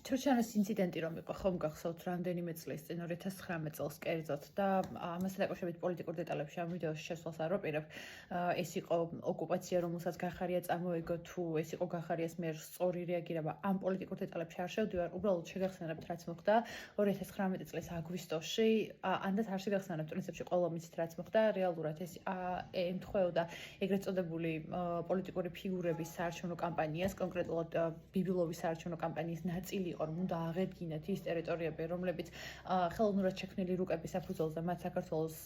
თროჩანას ინციდენტი რომ იყო ხომ გახსოვთ რამდენიმე წლის წინ 2019 წელს კერძოდ და ამასთან დაკავშირებით პოლიტიკურ დეტალებში ამ ვიდეოს შესვლას არ ვაპირებ. ეს იყო ოკუპაცია, რომელსაც გახარია წამოიგო თუ ეს იყო გახარიას მიერ სწორი რეაგირება ამ პოლიტიკურ დეტალებში არ შევდივარ. უბრალოდ შეგახსენებთ რაც მოხდა 2019 წლის აგვისტოში. ანდაც არ შეგახსენებთ პრინციპში ყველა მიცით რაც მოხდა. რეალურად ეს ემთხვეოდა ეგრეთ წოდებული პოლიტიკური ფიგურების საარჩევნო კამპანიას, კონკრეტულად ბიბილოვის საარჩევნო კამპანიის ნაწილი იყო, რომ უნდა აღედგინათ ის ტერიტორიები, რომლებიც ხელოვნურად შექმნილი რუკების საფუძველზე მათ საქართველოს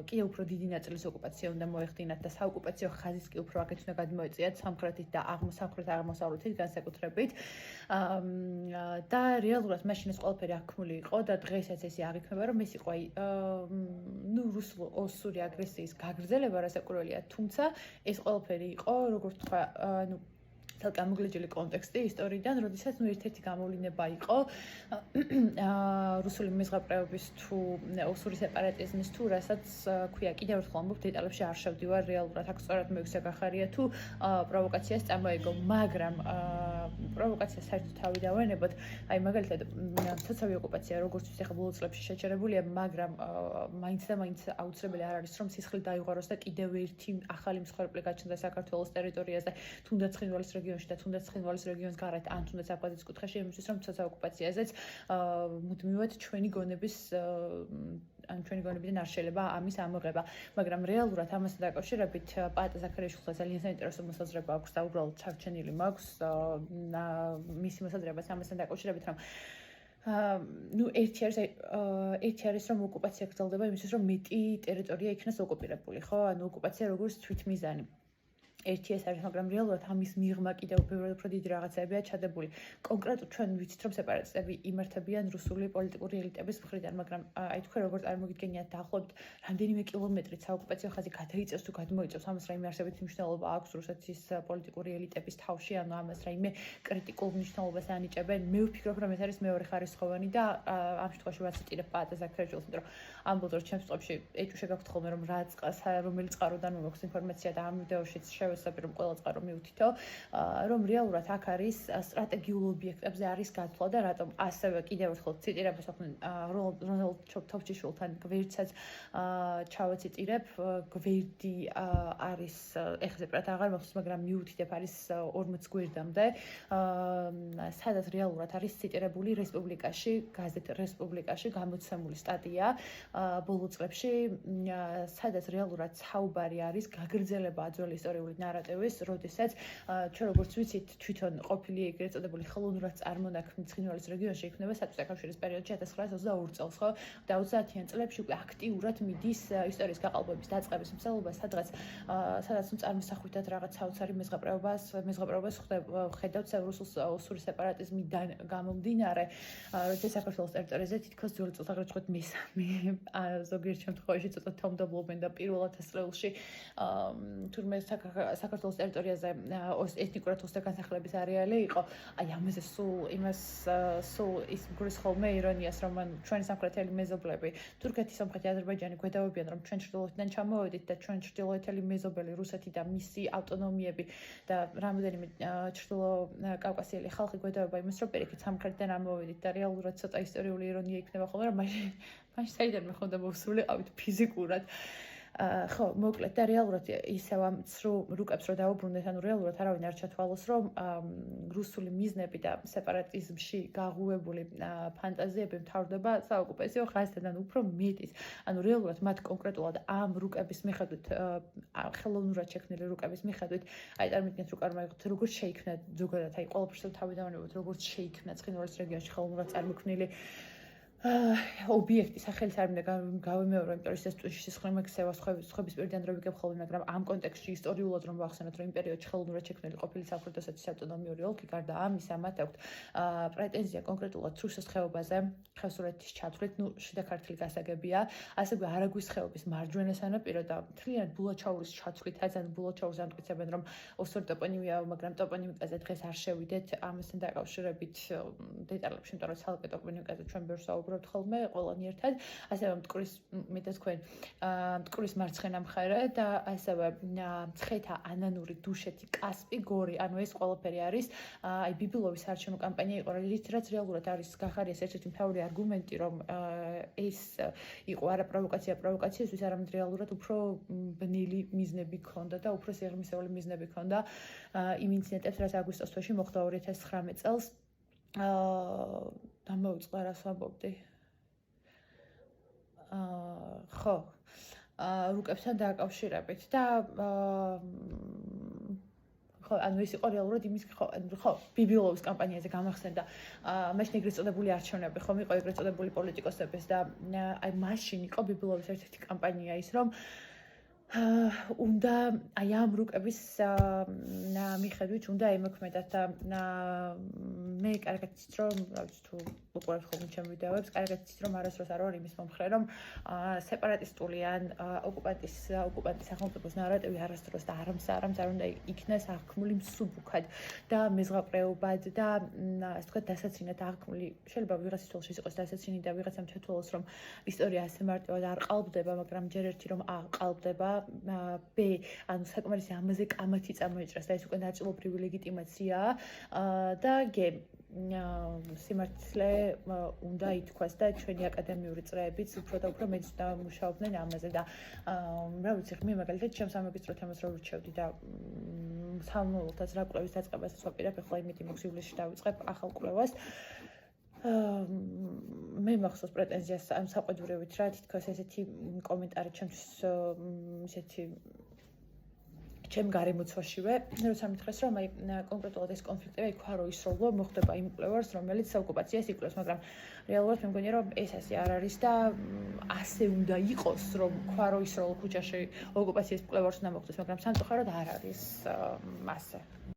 კი უფრო დიდი ნაწილის ოკუპაცია უნდა მოეხდინათ და საოკუპაციო ხაზიც კი უფრო აქეთ უნდა გადმოეწიათ სამხრეთით და აღმოსავლეთით განსაკუთრებით. და რეალურად მაშინ ეს ყველაფერი აქმული იყო და დღესაც ესე აღიქმება, რომ ეს იყო რუსულ-ოსური აგრესიის გაგრძელება, რასაკვირველია, თუმცა ეს ყველაფერი იყო, როგორც თქვა, ცალკე ამოგლეჯილი კონტექსტი ისტორიიდან, როდესაც ერთ-ერთი გამოვლინება იყო რუსული მეზღვაურების თუ ოსური სეპარატიზმის თუ რასაც ქვია, კიდევ ერთხელ ამბობ დეტალებში არ შევდივარ, რეალურად აქ სწორად მოიქცა გახარია თუ პროვოკაციას წამოიგო, მაგრამ პროვოკაციას საერთოდ თავი დავენებოთ, აი მაგალითად ცოცხალი ოკუპაცია როგორც ის ახლა ბოლო წლებში შეჩერებულია, მაგრამ მაინც და მაინც აუცილებელი არ არის რომ სისხლი დაიღაროს და კიდევ ერთი ახალი მსხვერპლი გაჩნდა საქართველოს ტერიტორიაზე, თუნდაც ცხინვალის რეგიონში და თუნდაც ცხინვალის რეგიონის გარეთ, ან თუნდაც აფხაზეთის კუთხეში, იმისთვის რომ ცოცხალი ოკუპაციაზეც მუდმივად ჩვენი გონებიდან არ შეიძლება ამის ამოღება, მაგრამ რეალურად ამასთან დაკავშირებით პაატა ზაქარიაშვილს ძალიან საინტერესო მოსაზრება აქვს და უბრალოდ ჩარჩენილი მაქვს მისი მოსაზრებას ამასთან დაკავშირებით, რომ ერთი არის რომ ოკუპაცია გრძელდება იმისთვის რომ მეტი ტერიტორია იქნას ოკუპირებული, ხო? ანუ ოკუპაცია როგორც თვითმიზანი. ერთი ეს არის, მაგრამ რეალურად ამის მიღმა კიდევ უფრო დიდი რაღაცებია ჩადებული. კონკრეტულად ჩვენ ვიცით, რომ სეპარატისტები იმართებიან რუსული პოლიტიკური ელიტების მხრიდან, მაგრამ აი თქვენ როგორ წარმოგიდგენიათ დაახლოებით რამდენიმე კილომეტრით საოკუპაციო ხაზი გადაიწევს თუ გადმოიწევს, ამას რაიმე არსებითი მნიშვნელობა აქვს რუსეთის პოლიტიკური ელიტების თავში, ანუ ამას რაიმე კრიტიკულ მნიშვნელობას ანიჭებენ. მე ვფიქრობ, რომ ეს არის მეორე ხარისხოვანი და ამ შემთხვევაში ვაციტირებ პაატა ზაქარიაშვილს, იმიტომ რომ ამბობ, რომ ჩემს წყობაში ეჭვი შეგაქვთ ხოლმე, რომ რომელი წყაროდან მოაქვს ინფორმაცია და ამ ვიდეოშიც რომ ყველა წყარო მივთითო, რომ რეალურად აქ არის სტრატეგიულ ობიექტებზე არის გათვლა და რატომ ასევე კიდევ ერთხელ ციტირებას ახლა რონალდ თოფჩიშვილთან გვერდსაც ჩავაციტირებ, გვერდი არის ეხლა ზეპრად აღარ მახსოვს, მაგრამ მივთითებ არის 40 გვერდამდე, სადაც რეალურად არის ციტირებული რესპუბლიკაში, გაზეთ რესპუბლიკაში გამოცემული სტატია ბოლო წლებში, სადაც რეალურად საუბარი არის გაგრძელება ძველი ისტორიული ნარატივის, როდესაც ჩვენ როგორც ვიცით, თვითონ ყოფილი ეგრეთ წოდებული ხელოვნურად წარმონაქმნი ცხინვალის რეგიონში იქნება საბჭოთა კავშირის პერიოდში 1922 წელს, ხო? და 30-იან წლებში უკვე აქტიურად მიდის ისტორიის გაყალბების დაწყების მსვლელობა, სადაც წარმოსახვითად რაღაც საოცარი მეზღვაურებას ხედავთ რუსულ-ოსური სეპარატიზმიდან გამომდინარე, როცა საქართველოს ტერიტორიაზე თითქოს ძველი წელთაღრიცხვით მესამე, ზოგიერთ შემთხვევაში ცოტა თომდობლობენ და პირველ ათასწლეულში თურმე საქართველოს ტერიტორიაზე ეთნიკურად ოსთა განსახლების არეალი იყო. აი ამაზე სულ ის გულის ხოლმე ირონიას, რომ ჩვენი სამხრეთელი მეზობლები, თურქეთი, სომხეთი, აზერბაიჯანი გვედავებიან, რომ ჩვენ ჩრდილოეთიდან ჩამოვედით და ჩვენ ჩრდილოეთელი მეზობელი რუსეთი და მისი ავტონომიები და რამოდენიმე ჩრდილო კავკასიელი ხალხი გვედავება იმას, რომ პირიქით სამხრეთიდან ამოვედით და რეალურად ცოტა ისტორიული ირონია იქნება ხოლმე, რომ მაშინ საიდან მე ხონდა მოვსულიყავით ფიზიკურად. ხო, მოკლედ და რეალურად ისევ ამ ცრუ რუკებს რო დაუბრუნდეთ, ანუ რეალურად არავინ არ ჩათვალოს, რომ რუსული მიზნები და სეპარატიზმში გაღუებული ფანტაზიები მთავრდება საოკუპაციო ხაზთან, უფრო მეტის. ანუ რეალურად მათ კონკრეტულად ამ რუკების მიხედვით, ხელოვნურად შექმნილი რუკების მიხედვით, აი წარმოგიდგენთ როგორ შეიქმნა ზოგადად, აი ყველაფერს თავი დავანებოთ, როგორ შეიქმნა ცხინვალის რეგიონში ხელოვნურად წარმოქმნილი ობიექტი სახელის არ მინდა გავიმეორო, იმიტომ რომ ეს სისხლი მეკსევა სხვების პირიდან რო ვიგებ ხოლმე, მაგრამ ამ კონტექსტში ისტორიულად რომ ვახსენოთ, რომ იმ პერიოდში ხელოვნურად შექმნილი ყოფილი სამხრეთ-ოსეთის ავტონომიური ოლქი, გარდა ამისა, მათ აქვთ პრეტენზია კონკრეტულად რუსეთის ხეობაზე, ხევსურეთის ჩათვლით, შიდა ქართლის გასაგებია, ასევე არაგვის ხეობის მარჯვენა სანაპირო და მთლიანად ბულაჩაურის ჩათვლითაც, ან ბულაჩაურს ამტკიცებენ, რომ ოსური ტოპონიმია, მაგრამ ტოპონიმიკაზე დღეს არ შევიდეთ, ამასთან დაკავშირებით დეტალებში, იმიტომ რომ ცალკე ტოპონიმიკაზე ჩვენ ბევრს საუბრობთ. ვიმსახურებთ ხოლმე ყველანი ერთად, ასევე მტკვრის მე და თქვენ მტკვრის მარცხენა მხარე და ასევე მცხეთა, ანანური, დუშეთი, კასპი, გორი, ანუ ეს ყველაფერი არის აი ბიბილოვის საარჩევნო კამპანია იყო, რაც რეალურად არის გახარიას ერთ-ერთი მთავარი არგუმენტი, რომ ეს იყო არა პროვოკაციისთვის, არამედ რეალურად უფრო ბნელი მიზნები ჰქონდა და უფრო სიღრმისეული მიზნები ჰქონდა იმ ინციდენტებს, რაც აგვისტოს თვეში მოხდა 2019 წელს. დამოუწყდა რას ვამბობდი. ხო. რუკებთან დაკავშირებით და ხო, ანუ ეს იყო რეალურად იმის ხო, ბიბილოვის კამპანიაზე გამახსენდა. მაშინ ეგრეთ წოდებული არჩევნები ხომ იყო, ეგრეთ წოდებული პოლიტიკოსების და აი მაშინ იყო ბიბილოვის ერთ-ერთი კამპანია ის, რომ უნდა აი ამ რუკების მიხედვით უნდა ემოქმედათ და მე კარგად ვიცით რომ რა ვიცი თუ უყურებთ ხოლმე ჩემ ვიდეოებს, კარგად ვიცით რომ არასდროს არ ვარ იმის მომხრე რომ სეპარატისტული ან ოკუპანტის სახელმწიფოს ნარატივი არასდროს და არამს არ უნდა იქნას აღქმული მსუბუქად და მეზღვაყრეობად და ასე ვთქვათ დასაცინად აღქმული. შეიძლება ვიღაცის თვალში იყოს დასაცინი და ვიღაცამ თვითონაც რომ ისტორია ასე მარტივად არ ყალბდება, მაგრამ ჯერ ერთი რომ აყალბდება B ანუ საკმარისი ამაზე კამათი წამოიჭრას და ეს უკვე ნაწილობრივი ლეგიტიმაციაა და G სიმართლე უნდა ითქვას და ჩვენი აკადემიური წრეებიც უფრო და უფრო მეც დამუშავდნენ ამაზე და რა ვიცი მე მაგალითად ჩემს სამაგისტრო თემას რო ვირჩევდი და სამმართველოთა რა კვლევის დაწყებასაც ვაპირებ, ახლა იმითი მაქვს ივლისში დავიწყებ ახალ კვლევას. მე მახსოვს პრეტენზიას ამ საყვედურებით რა თითქოს ესეთი კომენტარი ჩემთვის ესეთი ჩემ გარემოცვაშივე როცა მითხრეს რომ აი კონკრეტულად ეს კონფლიქტები აი ქვარო ისროლო მოხდება იმ კვლევარს რომელიც ოკუპაციას იკვლევს მაგრამ რეალურად მე მგონია რომ ეს ასე არ არის და ასე უნდა იყოს რომ ქვარო ისროლო ქუჩაში ოკუპაციის კვლევარს უნდა მოხდეს მაგრამ სამწუხაროდ არ არის ასე